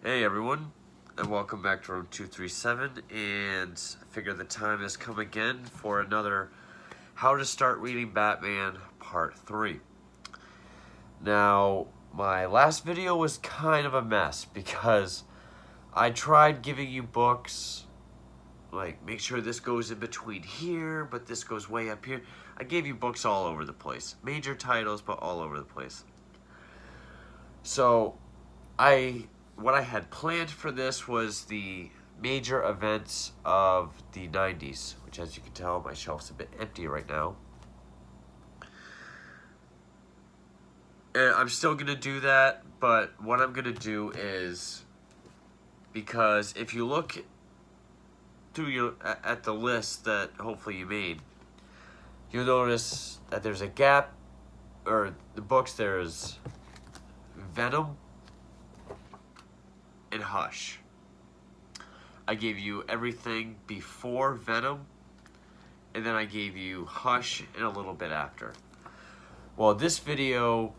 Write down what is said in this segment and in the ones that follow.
Hey everyone, and welcome back to room 237, and I figure the time has come again for another How to Start Reading Batman Part 3. Now, my last video was kind of a mess because I tried giving you books, like make sure this goes in between here, but this goes way up here. I gave you books all over the place. Major titles, but all over the place. So, what I had planned for this was the major events of the 90s, which as you can tell, my shelf's a bit empty right now. And I'm still going to do that, but what I'm going to do is, because if you look through at the list that hopefully you made, you'll notice that there's a gap, or the books, there's Venom and Hush. I gave you everything before Venom, and then I gave you Hush and a little bit after. Well, this video,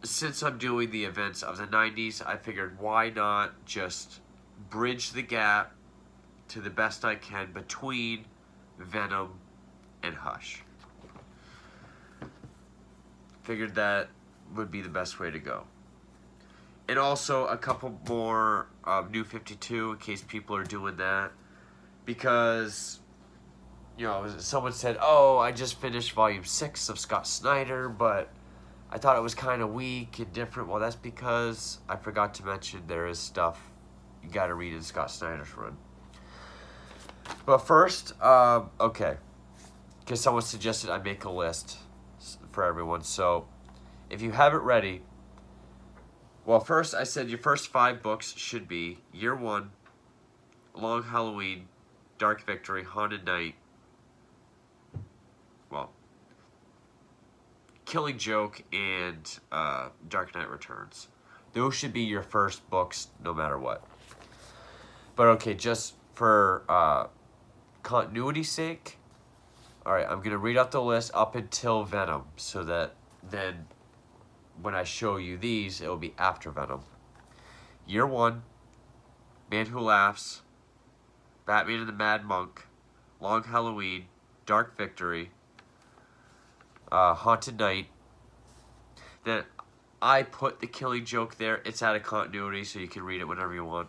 since I'm doing the events of the 90s, I figured why not just bridge the gap to the best I can between Venom and Hush. Figured that would be the best way to go. And also a couple more New 52 in case people are doing that. Because, you know, someone said, oh, I just finished volume 6 of Scott Snyder, but I thought it was kind of weak and different. Well, that's because I forgot to mention there is stuff you got to read in Scott Snyder's run. But first, okay, because someone suggested I make a list for everyone. So if you have it ready, well, first I said your first 5 books should be Year 1, Long Halloween, Dark Victory, Haunted Night, well, Killing Joke, and Dark Knight Returns. Those should be your first books no matter what. But okay, just for continuity's sake, alright, I'm going to read out the list up until Venom, so that then when I show you these, it will be after Venom. Year 1, Man Who Laughs, Batman and the Mad Monk, Long Halloween, Dark Victory, Haunted Night. Then I put the Killing Joke there. It's out of continuity, so you can read it whenever you want.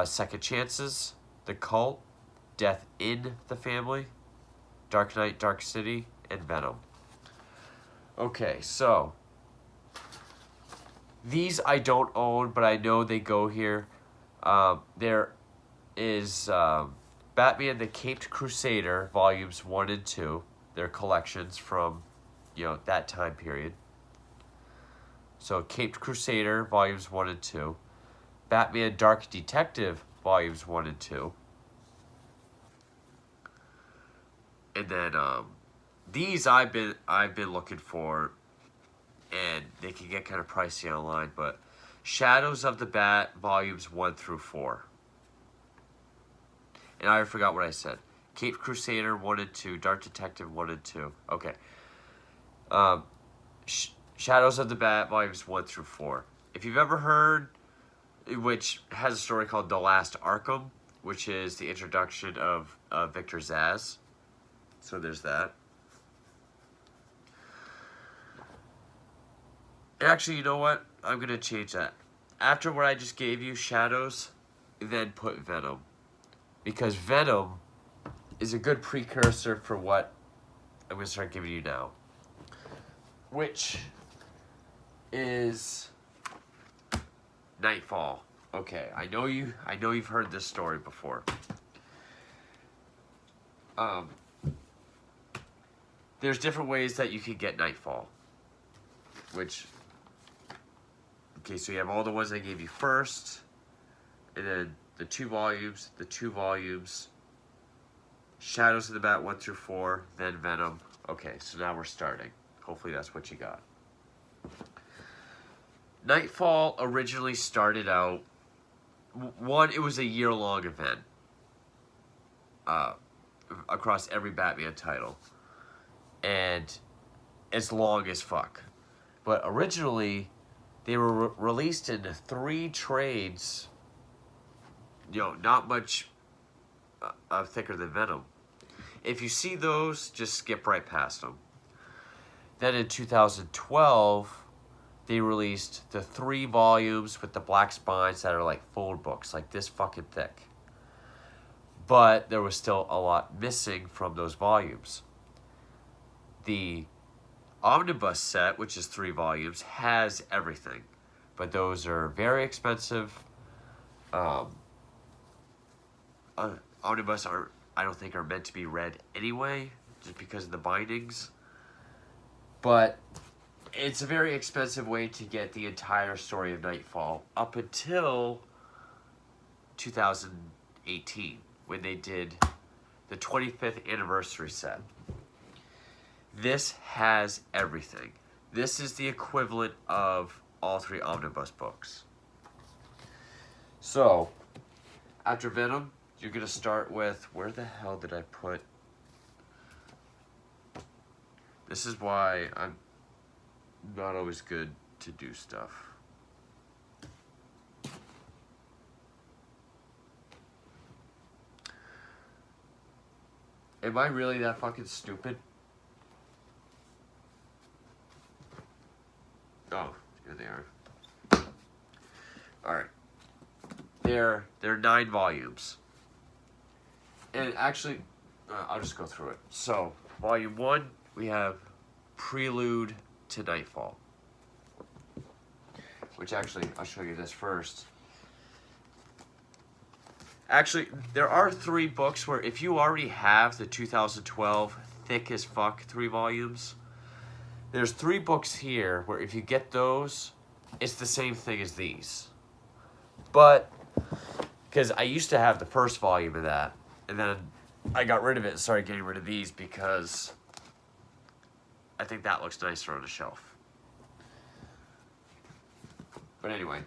Second Chances, The Cult, Death in the Family, Dark Knight, Dark City, and Venom. Okay, so these I don't own, but I know they go here. There is Batman the Caped Crusader, volumes 1 and 2. They're collections from, you know, that time period. So Caped Crusader, volumes 1 and 2. Batman Dark Detective, volumes 1 and 2. And then these I've been looking for, and they can get kind of pricey online, but Shadows of the Bat, volumes 1 through 4. And I forgot what I said. Caped Crusader 1 and 2, Dark Detective 1 and 2. Okay. Shadows of the Bat, volumes 1 through 4. If you've ever heard, which has a story called The Last Arkham, which is the introduction of Victor Zsasz. So there's that. Actually, you know what? I'm going to change that. After what I just gave you, Shadows, then put Venom. Because Venom is a good precursor for what I'm going to start giving you now. Which is Nightfall. Okay, I know you've heard this story before. There's different ways that you can get Nightfall. Which, okay, so you have all the ones I gave you first, and then the 2 volumes, Shadows of the Bat 1 through 4, then Venom. Okay, so now we're starting. Hopefully that's what you got. Nightfall originally started out, it was a year-long event across every Batman title. And it's long as fuck. But originally, They were released in 3 trades. You know, not much thicker than Venom. If you see those, just skip right past them. Then in 2012, they released the 3 volumes with the black spines that are like fold books, like this fucking thick. But there was still a lot missing from those volumes. The omnibus set, which is 3 volumes, has everything. But those are very expensive. Omnibus I don't think are meant to be read anyway, just because of the bindings. But it's a very expensive way to get the entire story of Nightfall up until 2018, when they did the 25th anniversary set. This has everything. This is the equivalent of all 3 omnibus books. So, after Venom, you're going to start with, where the hell did I put? This is why I'm not always good to do stuff. Am I really that fucking stupid? Oh, here they are. Alright. They're 9 volumes. And actually, I'll just go through it. So, volume 1, we have Prelude to Nightfall. Which actually, I'll show you this first. Actually, there are 3 books where if you already have the 2012 thick as fuck 3 volumes, there's 3 books here where if you get those, it's the same thing as these. But, because I used to have the first volume of that, and then I got rid of it and started getting rid of these because I think that looks nicer on a shelf. But anyway,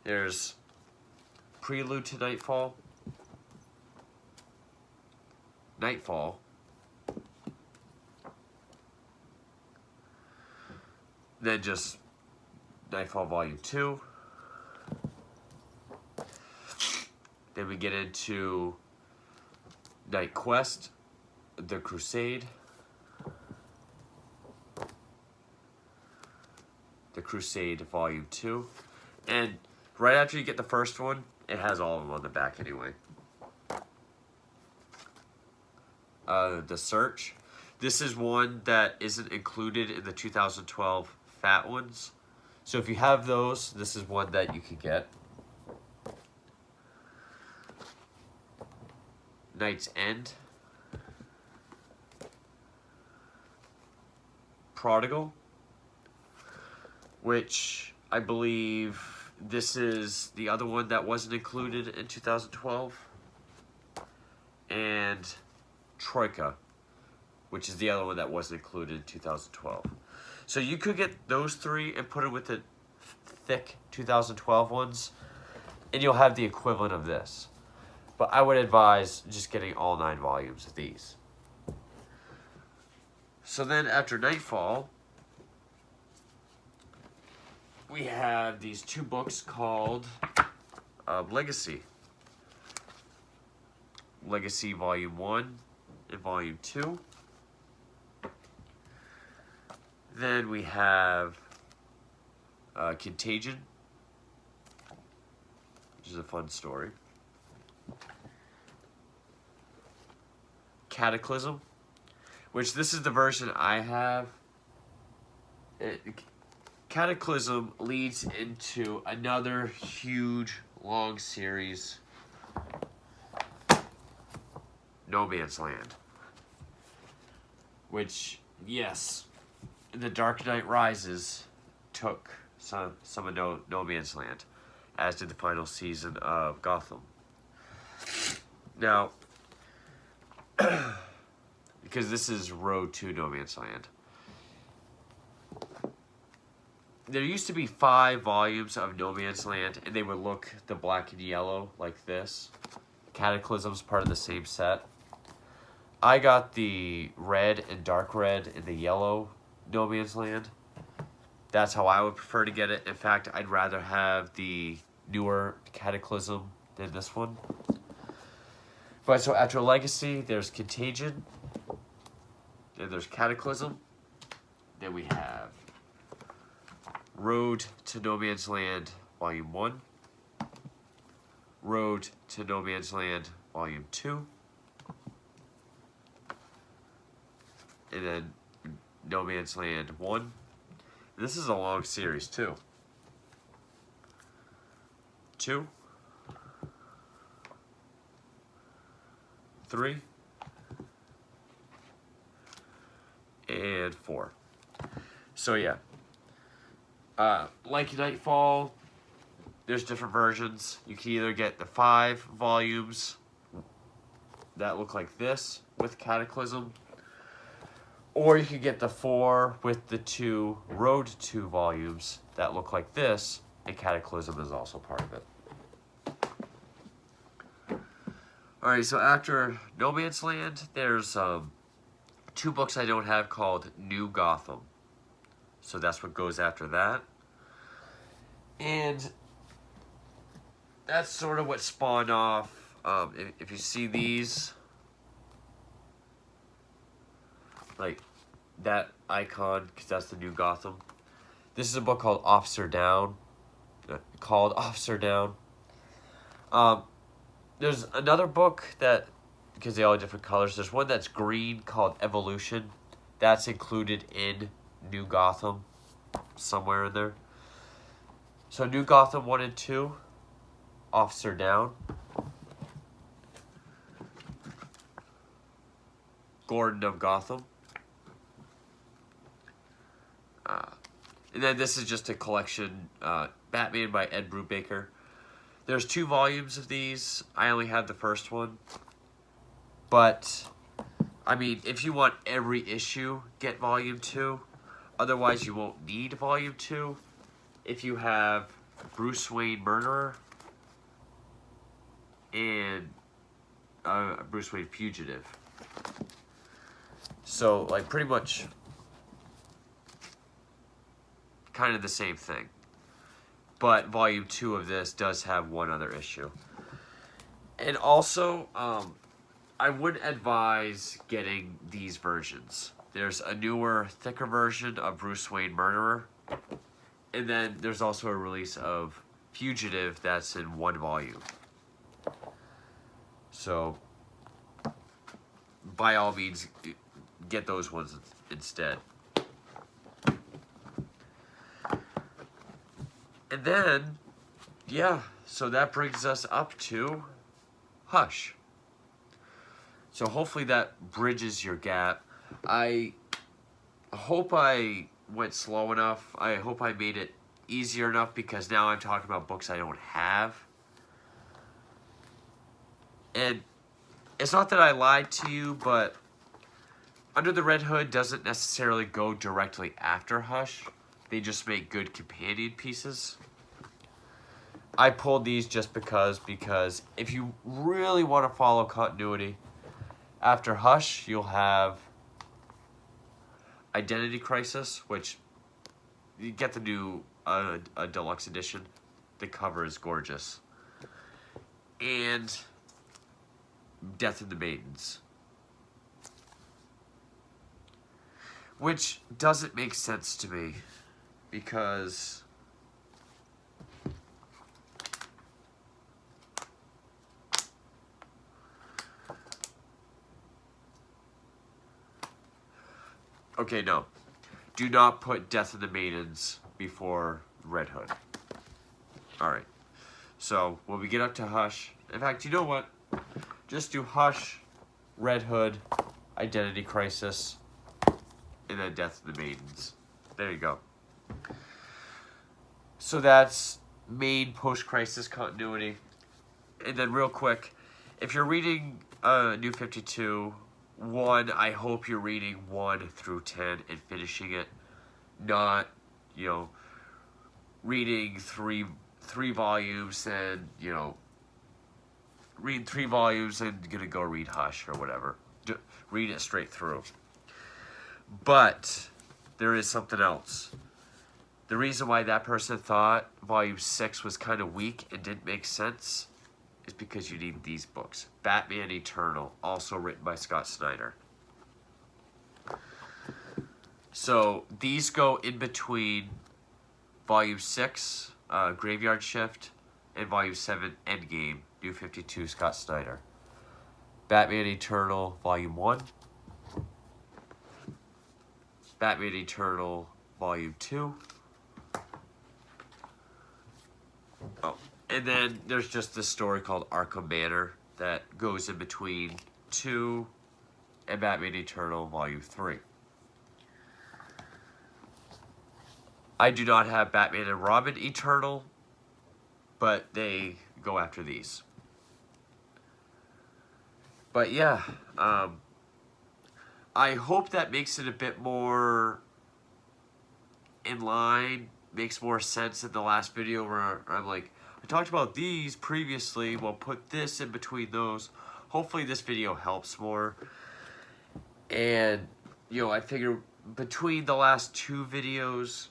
there's Prelude to Nightfall, Nightfall, then just Nightfall Volume 2. Then we get into Night Quest, The Crusade, The Crusade Volume 2. And right after you get the first one, it has all of them on the back anyway. The Search. This is one that isn't included in the 2012 fat ones. So if you have those, this is one that you could get. Night's End. Prodigal. Which I believe this is the other one that wasn't included in 2012. And Troika, which is the other one that wasn't included in 2012. So you could get those 3 and put it with the thick 2012 ones, and you'll have the equivalent of this. But I would advise just getting all 9 volumes of these. So then after Nightfall, we have these 2 books called Legacy. Legacy Volume 1 and Volume 2. Then we have Contagion, which is a fun story. Cataclysm, which this is the version I have. Cataclysm leads into another huge, long series, No Man's Land. Which, yes, The Dark Knight Rises took some of No Man's Land, as did the final season of Gotham. Now, because this is Road to No Man's Land. There used to be 5 volumes of No Man's Land, and they would look the black and yellow like this. Cataclysm's part of the same set. I got the red and dark red and the yellow No Man's Land. That's how I would prefer to get it. In fact, I'd rather have the newer Cataclysm than this one. But so after Legacy, there's Contagion. Then there's Cataclysm. Then we have Road to No Man's Land, Volume 1. Road to No Man's Land, Volume 2. And then No Man's Land 1. This is a long series, too. 2. 3. And 4. So, yeah. Like Nightfall, there's different versions. You can either get the 5 volumes that look like this with Cataclysm, or you can get the 4 with the 2 Road 2 volumes that look like this, and Cataclysm is also part of it. Alright, so after No Man's Land, there's 2 books I don't have called New Gotham. So that's what goes after that. And that's sort of what spawned off. If you see these, like that icon, because that's the New Gotham. This is a book called Officer Down. There's another book that, because they all have different colors, there's one that's green called Evolution. That's included in New Gotham, somewhere in there. So New Gotham 1 and 2, Officer Down. Gordon of Gotham. And then this is just a collection, Batman by Ed Brubaker. There's 2 volumes of these. I only have the first one. But, I mean, if you want every issue, get volume 2. Otherwise, you won't need volume 2. If you have Bruce Wayne Murderer and Bruce Wayne Fugitive. So, like, pretty much kind of the same thing. But volume 2 of this does have one other issue. And also, I would advise getting these versions. There's a newer, thicker version of Bruce Wayne Murderer. And then there's also a release of Fugitive that's in 1 volume. So, by all means, get those ones instead. And then, yeah, so that brings us up to Hush. So hopefully that bridges your gap. I hope I went slow enough. I hope I made it easier enough, because now I'm talking about books I don't have. And it's not that I lied to you, but Under the Red Hood doesn't necessarily go directly after Hush. They just make good companion pieces. I pulled these just because if you really want to follow continuity, after Hush, you'll have Identity Crisis, which you get the new a deluxe edition. The cover is gorgeous. And Death of the Maidens. Which doesn't make sense to me, because okay, no. Do not put Death of the Maidens before Red Hood. Alright. So, when we get up to Hush... In fact, you know what? Just do Hush, Red Hood, Identity Crisis, and then Death of the Maidens. There you go. So that's main post-crisis continuity. And then real quick, if you're reading New 52... 1, I hope you're reading 1 through 10 and finishing it. Not, reading three volumes and, read 3 volumes and gonna go read Hush or whatever. Read it straight through. But there is something else. The reason why that person thought Volume 6 was kind of weak and didn't make sense is because you need these books. Batman Eternal, also written by Scott Snyder. So these go in between Volume 6, Graveyard Shift, and Volume 7, Endgame, New 52, Scott Snyder. Batman Eternal, Volume 1. Batman Eternal, Volume 2. Oh, and then there's just this story called Arkham Manor that goes in between 2 and Batman Eternal, Volume 3. I do not have Batman and Robin Eternal, but they go after these. But yeah, I hope that makes it a bit more in line, makes more sense in the last video where I'm like, I talked about these previously, we'll put this in between those. Hopefully this video helps more. And, you know, I figure between the last 2 videos,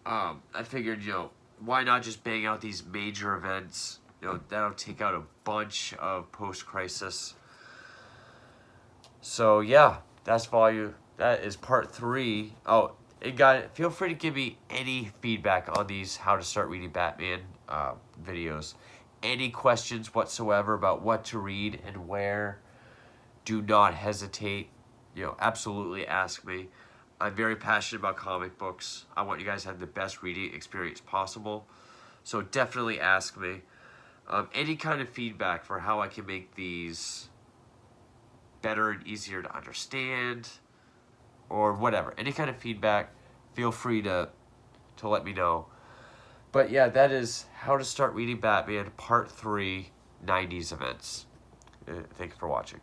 I figured, you know, why not just bang out these major events? You know, that'll take out a bunch of post-crisis. So yeah, that is part 3. Oh, and guys, feel free to give me any feedback on these How to Start Reading Batman videos. Any questions whatsoever about what to read and where, do not hesitate. You know, absolutely ask me. I'm very passionate about comic books. I want you guys to have the best reading experience possible. So definitely ask me. Any kind of feedback for how I can make these better and easier to understand, or whatever. Any kind of feedback, feel free to let me know. But yeah, that is How to Start Reading Batman, Part 3, 90s Events. Thanks for watching.